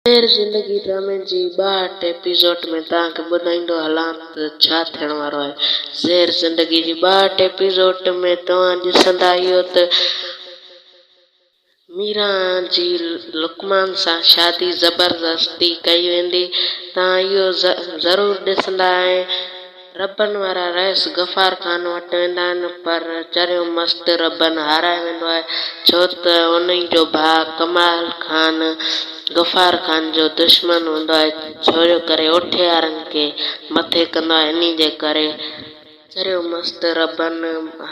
ज़ेर ज़िंदगी ड्रामे जी 62 एपिसोड में तव्हांखे ॿुधाईंदो हलां त छा थियण वारो आहे। ज़ेर ज़िंदगी जी 62 एपिसोड में तव्हां ॾिसंदा आहियो त मीरा जी लुकमान सां शादी ज़बरदस्ती कई वेंदी। तव्हां इहो ज़रूरु ॾिसंदा ऐं रबन वारा रईस गफ़ार ख़ान वटि वेंदा आहिनि, पर चरियो मस्त रबन हाराए वेंदो आहे, छो त उन जो भाउ कमाल ख़ान गफ़ार ख़ान जो दुश्मन हूंदो आहे, छो करे उठे वारनि खे मथे कंदो आहे। इन जे करे चरियो मस्त रबन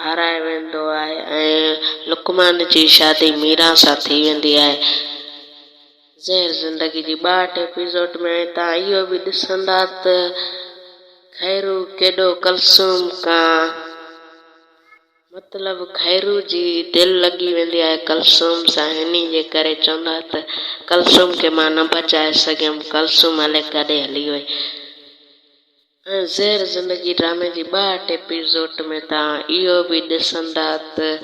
हाराए वेंदो आहे ऐं लुकमान जी शादी मीरा सां थी वेंदी आहे। ज़ेर ज़िंदगी जी 62 एपिसोड में तव्हां इहो बि ॾिसंदा त खैरू केॾो कलसूम खां मतलब खैरू जी दिलि लॻी वेंदी आहे कलसूम सां। हिन जे करे चवंदा त कलसूम खे मां न बचाए सघियमि, कलसूम हले काॾे हली वई। ऐं ज़ेर ज़िंदगी ड्रामे जी 62 एपिसोड में तव्हां इहो बि ॾिसंदा त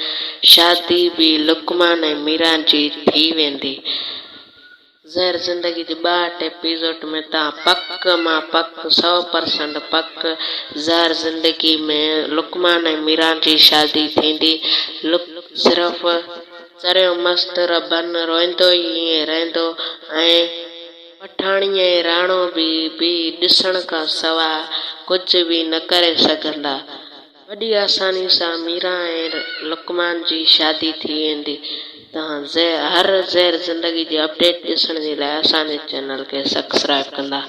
शादी बि लुकमान ऐं मीरा जी थी वेंदी। ज़ेर ज़िंदगी जी 62 एपिसोड में तव्हां पक मां पक 100% पक ज़ेर ज़िंदगी में लुकमान ऐं मीरा जी शादी थींदी। सिर्फ़ चरियो मस्त रबन रोईंदो ई रहंदो ऐं पठाणी ऐं राणो बि ॾिसण खां सवाइ कुझु बि न करे सघंदा। वॾी आसानी सां मीरा ऐं लुकमान जी शादी थी वेंदी। तव्हां हर ज़ेर ज़िंदगी जी अपडेट ॾिसण जे लाइ असांजे चैनल खे सब्सक्राइब कंदा।